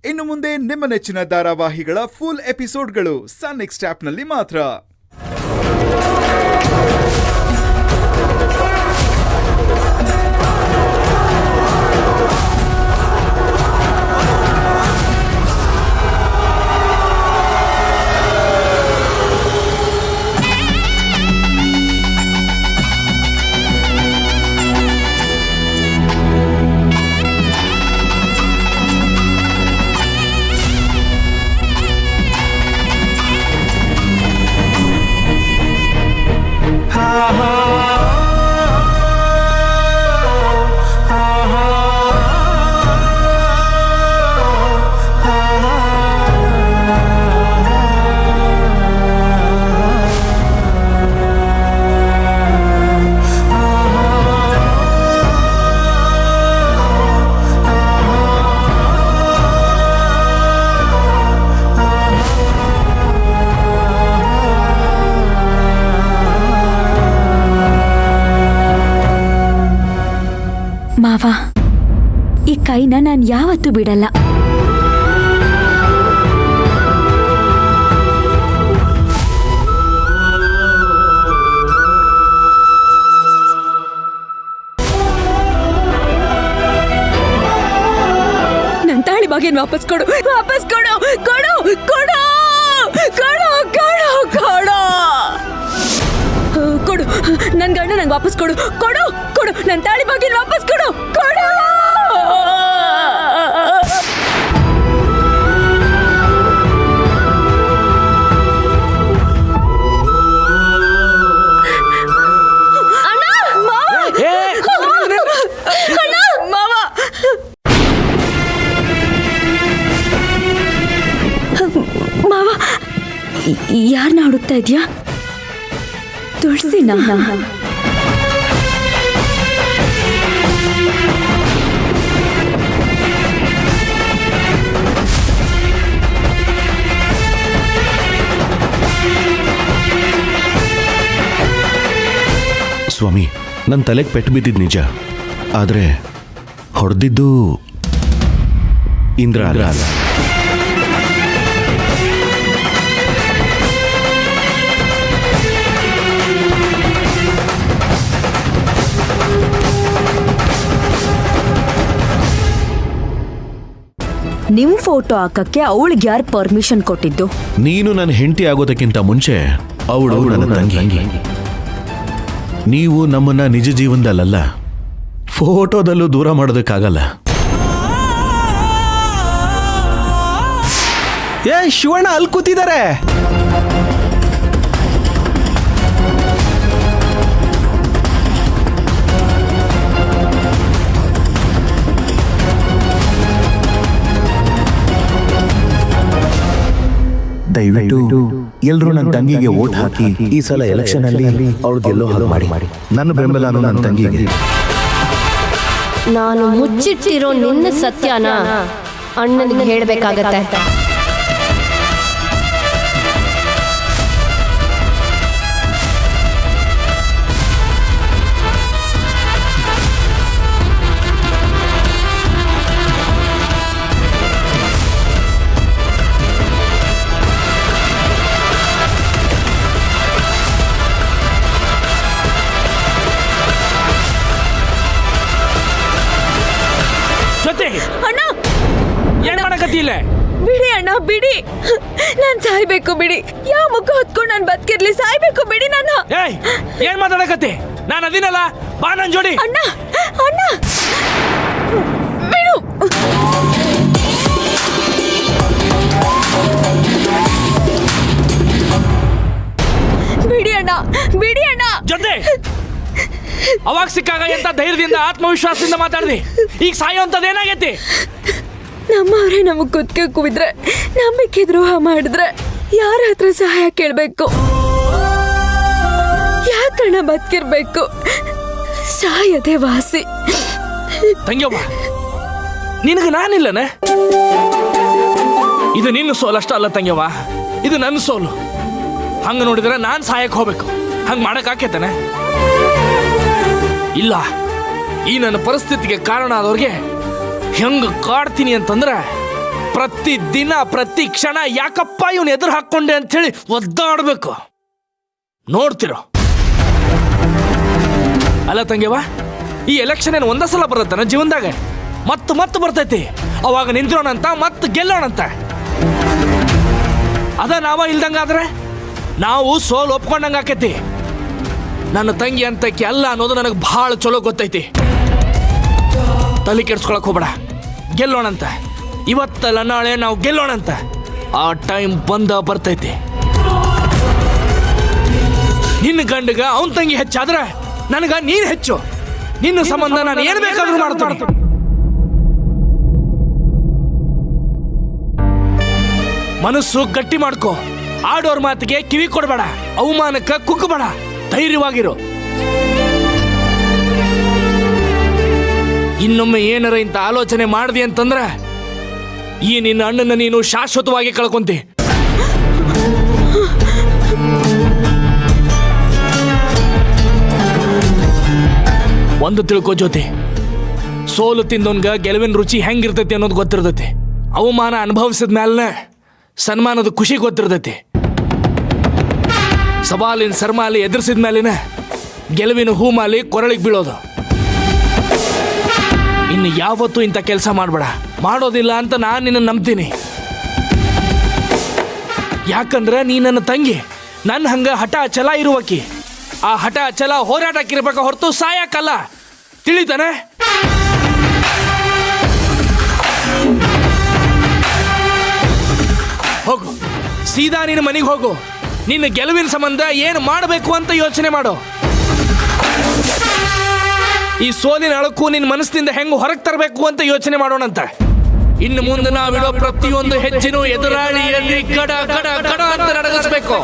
ಇನ್ನು ಮುಂದೆ ನಿಮ್ಮ ನೆಚ್ಚಿನ ಧಾರಾವಾಹಿಗಳ ಫುಲ್ ಎಪಿಸೋಡ್ಗಳು ಸನ್ ನೆಕ್ಸ್ಟ್ ಆಪ್ನಲ್ಲಿ ಮಾತ್ರ. ಮಾವ, ಈ ಕೈನ ನಾನು ಯಾವತ್ತೂ ಬಿಡಲ್ಲ. ನನ್ನ ತಾಳಿ ಬಾಗಿನ ವಾಪಸ್ ಕೊಡು, ವಾಪಸ್ ಕೊಡು, ಕೊಡು ಕೊಡು ಕೊಡು ಕೊಡು ಕೊಡು ಕೊಡು. ನನ್ ಗಂಡ ನಂಗೆ ವಾಪಸ್ ಕೊಡು, ಕೊಡು ಕೊಡು. ನನ್ನ ತಾಳಿ ಬಾಗಿನ ವಾಪಸ್ ಕೊಡು, ಕೊಡು. ಮಾವ, ಯಾರನ್ನ ಹುಡುಕ್ತಾ ಇದ್ಯಾ? ತುಳಸಿನ? ಸ್ವಾಮಿ, ನನ್ನ ತಲೆಗೆ ಪೆಟ್ಟು ಬಿದ್ದಿದ್ದು ನಿಜ, ಆದರೆ ಹೊಡೆದಿದ್ದು ಇಂದ್ರ ಅಲ್ಲ. ನಿಮ್ ಫೋಟೋ ಹಾಕಕ್ಕೆ ಅವಳಿಗೆ ಯಾರು ಪರ್ಮಿಷನ್ ಕೊಟ್ಟಿದ್ದು? ನೀನು ನನ್ನ ಹೆಂಡತಿ ಆಗೋದಕ್ಕಿಂತ ಮುಂಚೆ ಅವಳು ನನ್ನ ತಂಗಿ. ನೀವು ನಮ್ಮನ್ನ ನಿಜ ಜೀವನದಲ್ಲ, ಫೋಟೋದಲ್ಲೂ ದೂರ ಮಾಡೋದಕ್ಕಾಗಲ್ಲ. ಏ ಶಿವಣ್ಣ, ಅಲ್ಲಿ ಕೂತಿದ್ದಾರೆ. ದಯವಿಟ್ಟು ಎಲ್ಲರೂ ನನ್ನ ತಂಗಿಗೆ ವೋಟ್ ಹಾಕಿ ಈ ಸಲ ಎಲೆಕ್ಷನ್ ಅಲ್ಲಿ ಅವಳು ಗೆಲ್ಲೋ ಹಾಗೆ ಮಾಡಿ. ನನ್ನ ಬೆಂಬಲನು ನನ್ನ ತಂಗಿಗೆ. ನಾನು ಮುಚ್ಚಿಟ್ಟಿರೋ ನಿನ್ನ ಸತ್ಯನ ಅಣ್ಣನಿಗೆ ಹೇಳಬೇಕಾಗತ್ತೆ. ಅಣ್ಣ, ಏನ್ ಮಾಡಕತ್ತಿಲ್ಲ? ಬಿಡಿ ಅಣ್ಣ, ಬಿಡಿ. ನಾನ್ ಸಾಯ್ಬೇಕು, ಬಿಡಿ. ಯಾವ ಮುಖ ಹೊತ್ಕೊಂಡು ನಾನು ಬದುಕಿರ್ಲಿ, ಸಾಯ್ಬೇಕು, ಬಿಡಿ ನನ್ನ. ಏನ್ ಮಾತಾಡಕತ್ತಿ? ನಾನು ಅದಿನಲ್ಲ, ಬಾ ನನ್ ಜೋಡಿ. ಅಣ್ಣ, ಅಣ್ಣ, ಬಿಡು. ಬಿಡಿ ಅಣ್ಣ, ಬಿಡಿ ಅಣ್ಣ. ಜೊತೆ ಅವಾಗ ಸಿಕ್ಕಾಗ ಎಂತ ಧೈರ್ಯದಿಂದ ಆತ್ಮವಿಶ್ವಾಸದಿಂದ ಮಾತಾಡ್ದಿ. ಈಗ ಸಾಯೋ ಅಂತದ್ ಏನಾಗೈತಿ? ನಮ್ಮವ್ರೆ ನಮಗ್ ಕುತ್ಕೆ ಕುವಿದ್ರೆ, ನಂಬಿಕೆ ದ್ರೋಹ ಮಾಡಿದ್ರೆ ಯಾರ ಹತ್ರ ಸಹಾಯ ಕೇಳ್ಬೇಕು? ಯಾಕಣ್ಣ ಬದುಕಿರ್ಬೇಕು? ಸಾಯದೆ ವಾಸಿ. ತಂಗ್ಯವ್ವ, ನಿನಗೆ ನಾನಿಲ್ಲನೆ? ಇದು ನಿನ್ನ ಸೋಲಷ್ಟ ಅಲ್ಲ ತಂಗ್ಯವ್ವ, ಇದು ನನ್ನ ಸೋಲು. ಹಂಗ ನೋಡಿದ್ರೆ ನಾನ್ ಸಾಯಕ್ ಹೋಗ್ಬೇಕು. ಹಂಗ ಮಾಡಕ್ ಆಕೇತಾನೆ? ಇಲ್ಲ. ಈ ನನ್ನ ಪರಿಸ್ಥಿತಿಗೆ ಕಾರಣ ಆದವ್ರಿಗೆ ಹೆಂಗ ಕಾಡ್ತೀನಿ ಅಂತಂದ್ರೆ ಪ್ರತಿ ದಿನ ಪ್ರತಿ ಕ್ಷಣ ಯಾಕಪ್ಪ ಇವನು ಎದುರು ಹಾಕ್ಕೊಂಡೆ ಅಂಥೇಳಿ ಒದ್ದಾಡ್ಬೇಕು. ನೋಡ್ತಿರೋ. ಅಲ್ಲ ತಂಗ್ಯವ, ಈ ಎಲೆಕ್ಷನ್ ಏನು ಒಂದೇ ಸಲ ಬರುತ್ತಾನ ಜೀವನದಾಗ? ಮತ್ತೆ ಬರ್ತೈತಿ. ಅವಾಗ ನಿಂತ್ರೋಣಂತ ಮತ್ತೆ ಗೆಲ್ಲೋಣಂತ. ಅದ ನಾವ ಇಲ್ದಂಗಾದ್ರೆ ನಾವು ಸೋಲ್ ಒಪ್ಕೊಂಡಂಗ ಆಕೈತಿ. ನನ್ನ ತಂಗಿ ಅಂತಕ್ಕೆ ಅಲ್ಲ ಅನ್ನೋದು ನನಗೆ ಭಾಳ ಚಲೋ ಗೊತ್ತೈತಿ. ತಲೆ ಕೆಡ್ಸ್ಕೊಳಕ್ ಹೋಗ್ಬೇಡ. ಗೆಲ್ಲೋಣಂತ. ಇವತ್ತಲ್ಲ ನಾಳೆ ನಾವು ಗೆಲ್ಲೋಣಂತ. ಆ ಟೈಮ್ ಬರ್ತೈತಿ. ನಿನ್ನ ಗಂಡಗ ಅವನ್ ತಂಗಿ ಹೆಚ್ಚಾದ್ರೆ ನನಗ ನೀನ್ ಹೆಚ್ಚು. ನಿನ್ನ ಸಂಬಂಧ ನಾನು ಏನ್ ಬೇಕಾದ್ರೂ ಮಾಡ್ತೀನಿ. ಮನಸ್ಸು ಗಟ್ಟಿ ಮಾಡ್ಕೋ. ಆಡೋರ್ ಮಾತಿಗೆ ಕಿವಿ ಕೊಡಬೇಡ. ಅವಮಾನಕ್ಕ ಕುಕ್ಕಬೇಡ. ಧೈರ್ಯವಾಗಿರು. ಇನ್ನೊಮ್ಮೆ ಏನಾರ ಇಂಥ ಆಲೋಚನೆ ಮಾಡಿದೆ ಅಂತಂದ್ರೆ ಈ ನಿನ್ನ ಅಣ್ಣನ ನೀನು ಶಾಶ್ವತವಾಗಿ ಕಳ್ಕೊಂತಿ. ಒಂದು ತಿಳ್ಕೋ ಜ್ಯೋತಿ, ಸೋಲು ತಿಂದವನ್ಗ ಗೆಲುವಿನ ರುಚಿ ಹೆಂಗಿರ್ತೈತಿ ಅನ್ನೋದು ಗೊತ್ತಿರ್ತೈತಿ. ಅವಮಾನ ಅನುಭವಿಸಿದ ಮ್ಯಾಲನೆ ಸನ್ಮಾನದ ಖುಷಿ ಗೊತ್ತಿರ್ತೈತಿ. ಸವಾಲಿನ ಸರ್ಮಾಲಿ ಎದುರಿಸಿದ ಮೇಲಿನ ಗೆಲುವಿನ ಹೂಮಾಲಿ ಕೊರಳಿಗೆ ಬೀಳೋದು. ಇನ್ನು ಯಾವತ್ತೂ ಇಂಥ ಕೆಲಸ ಮಾಡಬೇಡ. ಮಾಡೋದಿಲ್ಲ ಅಂತ ನಾನು ನಿನ್ನ ನಂಬ್ತೀನಿ. ಯಾಕಂದ್ರೆ ನೀ ನನ್ನ ತಂಗಿ. ನನ್ನ ಹಂಗ ಹಠ ಛಲ ಇರುವಕಿ. ಆ ಹಠ ಛಲ ಹೋರಾಟಕ್ಕಿರ್ಬೇಕ ಹೊರತು ಸಾಯಕ್ಕಲ್ಲ. ತಿಳಿತಾನೆ? ಹೋಗು, ಸೀದಾ ನಿನ್ನ ಮನೆಗೆ ಹೋಗು. ನಿನ್ನ ಗೆಲುವಿನ ಸಂಬಂಧ ಏನು ಮಾಡಬೇಕು ಅಂತ ಯೋಚನೆ ಮಾಡು. ಈ ಸೋಲಿನ ಅಳಕು ನಿನ್ನ ಮನಸ್ಸಿನಿಂದ ಹೆಂಗೆ ಹೊರಗೆ ತರಬೇಕು ಅಂತ ಯೋಚನೆ ಮಾಡೋಣಂತ. ಇನ್ನು ಮುಂದೆ ನಾವಿಡೋ ಪ್ರತಿಯೊಂದು ಹೆಜ್ಜೆನೂ ಎದುರಾಳಿಯಲ್ಲಿ ಕಡ ಕಡ ಕಡ ಅಂತ ನಡಗಿಸ್ಬೇಕು.